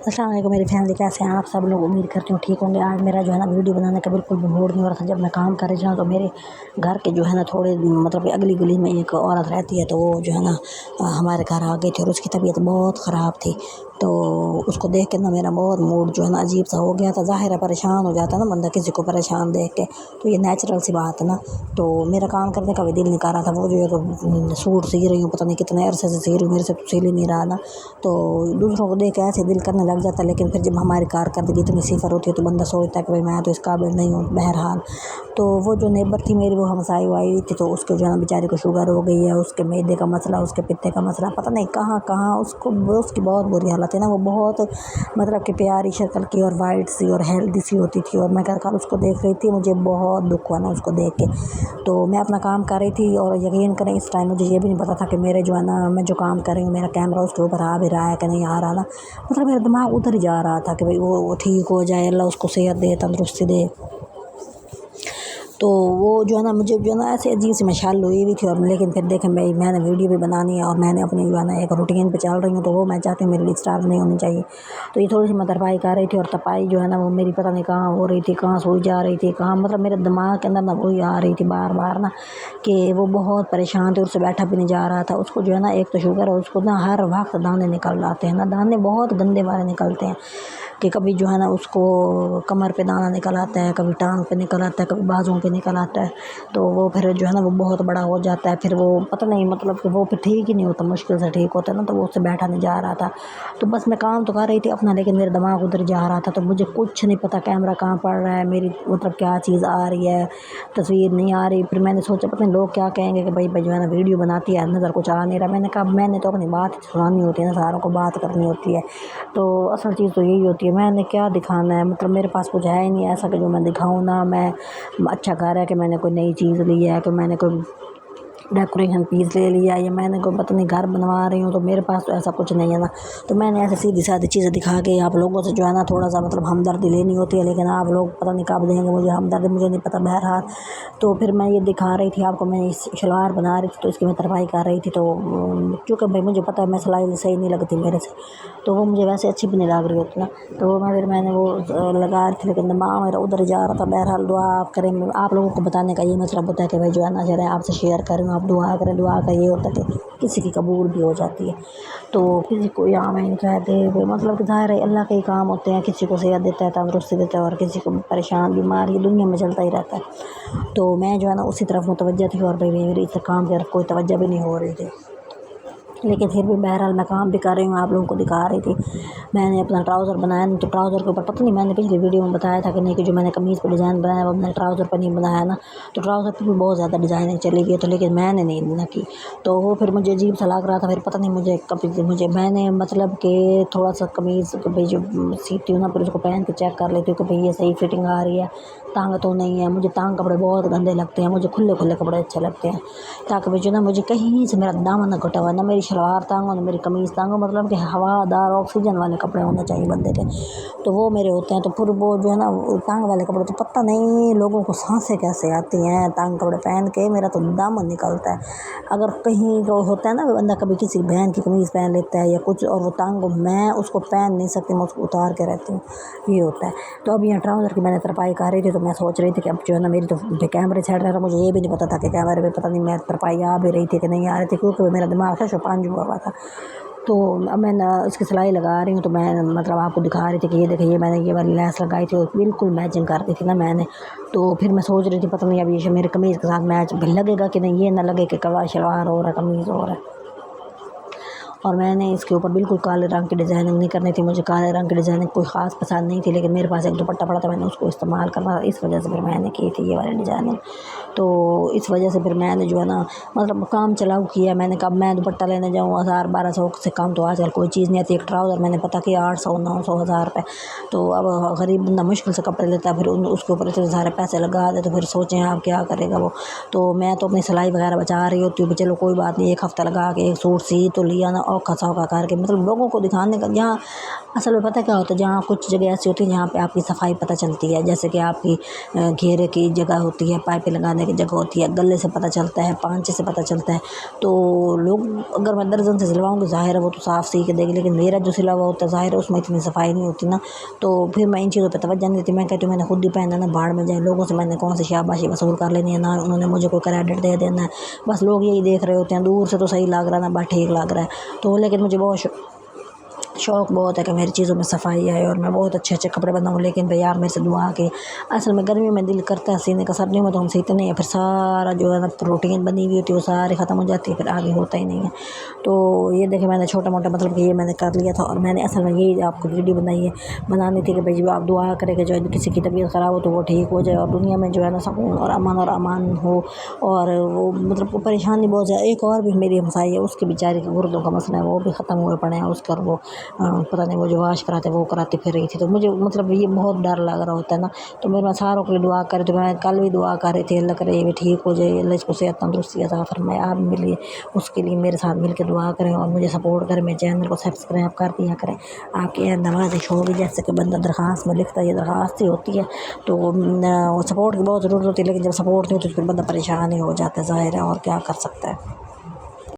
अस्सलाम वालेकुम मेरी फैमिली, कैसे हैं आप सब लोग। उम्मीद करती हूँ ठीक होंगे। आज मेरा जो है ना वीडियो बनाने का बिल्कुल भी मूड नहीं हो रहा था। जब मैं काम कर रही थी तो मेरे घर के जो है ना थोड़े मतलब कि अगली गली में एक औरत रहती है, तो वो जो है ना हमारे घर आ गई थी और उसकी तबीयत बहुत ख़राब थी। तो उसको देख के ना मेरा बहुत मूड जो है ना अजीब सा हो गया था। ज़ाहिर है परेशान हो जाता है ना बंदा किसी को परेशान देख के, तो ये नेचुरल सी बात है ना। तो मेरा काम करने का भी दिल नहीं कर रहा था। वो जो है तो सूट सी रही हूँ, पता नहीं कितने अरसे से सी रही हूँ, मेरे से तो सिल ही नहीं रहा ना। तो दूसरों को देख के ऐसे दिल करने लग जाता है, लेकिन फिर जब हमारी कारकर्दगी इतनी सिफर होती है तो बंदा सोचता है कि भाई मैं तो इस काबिल नहीं हूँ। बहरहाल तो वो जो नेबर थी मेरी, वो हमसाई आई हुई थी, तो उसके जो है ना बेचारी को शुगर हो गई है, उसके मैदे का मसला, उसके पित्ते का मसला, पता नहीं कहाँ कहाँ उसको, उसकी बहुत बुरी हालत है ना। वो बहुत मतलब कि प्यारी शक्ल की और वाइट सी और हेल्दी सी होती थी, और मैं कल उसको देख रही थी, मुझे बहुत दुख हुआ ना उसको देख के। तो मैं अपना काम कर रही थी और यकीन करें इस टाइम मुझे ये भी नहीं पता था कि मेरे जो है ना मैं जो काम कर रही हूँ मेरा कैमरा उसके ऊपर आ भी रहा है कि नहीं आ रहा ना। मतलब मेरा दिमाग उधर ही जा रहा था कि भाई वो ठीक हो जाए, अल्लाह उसको सेहत दे, तंदुरुस्ती दे। तो वो जो है ना मुझे जो है ना ऐसे अजीब सी मशाल हुई हुई थी। और लेकिन फिर देखें भाई मैंने वीडियो भी बनानी है और मैंने अपनी जो है ना एक रूटीन पे चल रही हूँ, तो वो मैं चाहती हूँ मेरे लिए स्टार नहीं होनी चाहिए। तो ये थोड़ी सी मैं तरपाई कर रही थी और तपाई जो है ना वो मेरी पता नहीं कहाँ हो रही थी, कहाँ सोई जा रही थी, कहाँ मतलब मेरे दिमाग के अंदर ना वही आ रही थी बार बार ना कि वो बहुत परेशान थी, उससे बैठा भी नहीं जा रहा था। उसको जो है ना एक तो शुगर है, उसको ना हर वक्त दाने निकल आते हैं ना, दाने बहुत गंदे वाले निकलते हैं कि कभी जो है ना उसको कमर पे दाना निकल आता है, कभी टांग पे निकल आता है, कभी बाजुओं पे निकल आता है। तो वो फिर जो है ना वो बहुत बड़ा हो जाता है, फिर वो पता नहीं मतलब कि वो फिर ठीक ही नहीं होता, मुश्किल से ठीक होता है ना। तो वो उससे बैठा नहीं जा रहा था। तो बस मैं काम तो कर रही थी अपना, लेकिन मेरा दिमाग उधर जा रहा था। तो मुझे कुछ नहीं पता कैमरा कहाँ पड़ रहा है, मेरी मतलब क्या चीज़ आ रही है, तस्वीर नहीं आ रही। फिर मैंने सोचा पता नहीं लोग क्या कहेंगे कि भाई जो है ना वीडियो बनाती है, नज़र कुछ आ नहीं रहा। मैंने कहा मैंने तो अपनी बात सुनानी होती है ना, सारों को बात करनी होती है। तो असल चीज़ तो यही होती है, मैंने क्या दिखाना है, मतलब मेरे पास कुछ है ही नहीं ऐसा कि जो मैं दिखाऊँ ना। मैं अच्छा कर रहा है कि मैंने कोई नई चीज़ ली है, कि मैंने कोई डेकोरेशन पीस ले लिया, या मैंने कोई पता नहीं घर बनवा रही हूँ, तो मेरे पास तो ऐसा कुछ नहीं है ना। तो मैंने ऐसे सीधी सादी चीज़ें दिखा के आप लोगों से जो है ना थोड़ा सा मतलब हमदर्दी लेनी होती है, लेकिन आप लोग पता नहीं कब देंगे मुझे हमदर्दी, मुझे नहीं पता। बहरहाल तो फिर मैं ये दिखा रही थी आपको, मैं इस शलवार बना रही थी तो इसकी मैं तरपाई कर रही थी। तो चूँकि भाई मुझे पता है मैं सिलाई सही नहीं लगती मेरे से, तो वो मुझे वैसे अच्छी भी नहीं लग रही होती ना। तो मैंने वो लगा रही थी, लेकिन दिमाग मेरा उधर जा रहा था। बहरहाल दुआ आप करें, आप लोगों को बताने का ये मतलब होता है कि भाई जो है ना जरा आपसे शेयर करें, आप दुआ करें। दुआ का ये होता है कि किसी की कबूल भी हो जाती है। तो किसी को आमीन कह दे, मतलब कि ज़ाहिर है अल्लाह के ही काम होते हैं, किसी को सेहत देता है, तंदुरुस्ती देता है, और किसी को परेशान बीमार, ये दुनिया में चलता ही रहता है। तो मैं जो है ना उसी तरफ मुतवज्जा थी, और भाई मेरी इस काम की तरफ कोई तवज्जो भी नहीं हो रही थी। लेकिन फिर भी बहरहाल मैं काम भी कर रही हूँ, आप लोगों को दिखा रही थी। मैंने अपना ट्राउज़र बनाया, तो ट्राउज़र के ऊपर पता नहीं मैंने पिछली वीडियो में बताया था कि नहीं, कि जो मैंने कमीज़ पर डिज़ाइन बनाया वो मैंने ट्राउज़र पर नहीं बनाया ना। तो ट्राउज़र पर भी बहुत ज़्यादा डिज़ाइनिंग चली गई, तो लेकिन मैंने नहीं ना की। तो वो फिर मुझे अजीब सा लग रहा था। फिर पता नहीं मुझे मैंने मतलब कि थोड़ा सा कमीज़ भाई जो सीती हूँ ना, फिर उसको पहन के चेक कर लेती हूँ कि भाई ये सही फिटिंग आ रही है, तंग तो नहीं है। मुझे तंग कपड़े बहुत गंदे लगते हैं, मुझे खुले खुले कपड़े अच्छे लगते हैं, ताकि भाई जो ना मुझे कहीं से मेरा दामन ना घटा हुआ, ना मेरी शलवार तंग हो ना मेरी कमीज़ तंग हो, मतलब कि हवादार ऑक्सीजन वाले कपड़े होने चाहिए बंदे के, तो वो मेरे होते हैं। तो फिर वो जो है ना तंग वाले कपड़े तो पता नहीं लोगों को सांसें कैसे आती हैं तंग कपड़े पहन के, मेरा तो दामन निकलता है। अगर कहीं जो होता है ना बंदा कभी किसी बहन की कमीज़ पहन लेता है या कुछ, और वो तंग हो, मैं उसको पहन नहीं सकती, मैं उसको उतार के रहती हूँ, ये होता है। तो अब यहाँ ट्राउज़र की मैंने तरपाई कर रही थी, तो मैं सोच रही थी कि अब जो है ना मेरी तो कैमरे साइड रह रहा, मुझे ये भी नहीं पता था कि कैमरे पे पता नहीं मैं तरपाई आ भी रही थी कि नहीं आ रही थी, क्योंकि मेरा दिमाग था पांच हुआ था। तो अब मैं इसकी सिलाई लगा रही हूँ, तो मैं मतलब आपको दिखा रही थी कि ये देखिए मैंने ये वाली लेस लगाई थी और बिल्कुल मैचिंग कर दी थी ना मैंने। तो फिर मैं सोच रही थी पता नहीं अब ये मेरे कमीज़ के साथ मैच लगेगा कि नहीं, ये ना लगे कि कवा शलवार हो रहा है कमीज़ हो रहा है। और मैंने इसके ऊपर बिल्कुल काले रंग की डिज़ाइनिंग नहीं करनी थी, मुझे काले रंग की डिज़ाइनिंग कोई ख़ास पसंद नहीं थी, लेकिन मेरे पास एक दुपट्टा पड़ा था, मैंने उसको इस्तेमाल करना था, इस वजह से फिर मैंने की थी ये वाली डिज़ाइनिंग। तो इस वजह से फिर मैंने जो है ना मतलब काम चलाऊ किया। मैंने कहा मैं दुपट्टा लेने जाऊँ 1000-1200 से कम तो आजकल कोई चीज़ नहीं आती। एक ट्राउज़र मैंने पता किया 800-900 हज़ार रुपये। तो अब गरीब बंदा मुश्किल से कपड़े लेता है, फिर उसके ऊपर इतने सारे पैसे लगा दे, तो फिर सोचें आप क्या करेगा वो। तो मैं तो अपनी सिलाई वगैरह बचा रही होती हूँ, चलो कोई बात नहीं, एक हफ़्ता लगा के एक सूट सी तो लिया ना, औखा सौखा करके, मतलब लोगों को दिखाने का। यहाँ असल में पता क्या होता है, जहाँ कुछ जगह ऐसी होती है जहाँ पे आपकी सफाई पता चलती है, जैसे कि आपकी घेरे की जगह होती है, पाइपें लगाने की जगह होती है, गले से पता चलता है, पांचे से पता चलता है। तो लोग, अगर मैं दर्जन से सिलवाऊँगी ज़ाहिर है वो तो साफ़ सी के देगी, लेकिन मेरा जो सिला हुआ होता है ज़ाहिर है उसमें इतनी सफाई नहीं होती ना। तो फिर मैं इन चीज़ों पे तवज्जो नहीं देती। मैं कहती हूँ मैंने खुद ही पहना ना, भाड़ में जाए, लोगों से मैंने कौन सी शाबाशी वसूल कर लेनी है, ना उन्होंने मुझे कोई क्रेडिट दे देना है। बस लोग यही देख रहे होते हैं, दूर से तो सही लग रहा है ना, बस ठीक लग रहा है। तो लेकिन मुझे बहुत शौक़ बहुत है कि मेरी चीज़ों में सफाई आए और मैं बहुत अच्छे अच्छे कपड़े बनाऊँ। लेकिन भाई आप मेरे से दुआ के, असल में गर्मी में दिल करता है सीने का, सर्दियों में तो हम सीते नहीं है, फिर सारा जो है ना प्रोटीन बनी हुई होती है वो सारी ख़त्म हो जाती है, फिर आगे होता ही नहीं है। तो ये देखे मैंने छोटा मोटा मतलब कि ये मैंने कर लिया था, और मैंने असल में यही आपको वीडियो बनानी थी कि भाई जो आप दुआ करें कि जो किसी की तबीयत ख़राब हो तो वो ठीक हो जाए, और दुनिया में जो है ना सुकून और अमान हो। और वो मतलब परेशानी बहुत ज़्यादा, एक और भी मेरी हमसाई है, उसकी बेचारी के गुर्दों का मसला है, वो भी ख़त्म हुए पड़े हैं उसका, और वो पता नहीं वो जो वाश कराते वो कराती फिर रही थी। तो मुझे मतलब ये बहुत डर लग रहा होता है ना। तो मेरे सारों के लिए दुआ करे, तो मैं कल भी दुआ कर रही थी, अल्लाह करे ये भी ठीक हो जाए, अल्लाह इसको सेहत तंदुरुस्ती अता फरमाए। आप मिलिए उसके लिए मेरे साथ मिल के दुआ करें और मुझे सपोर्ट करें, मेरे चैनल को सब्सक्राइब कर दिया करें। आपकी नवाज़िश होगी, जैसे कि बंदा दरख्वास्त में लिखता है, ये दरख्वास्त ही होती है। तो सपोर्ट की बहुत ज़रूरत होती है, लेकिन जब सपोर्ट नहीं होती तो फिर बंदा परेशान ही हो जाता है ज़ाहिर है, और क्या कर सकता है।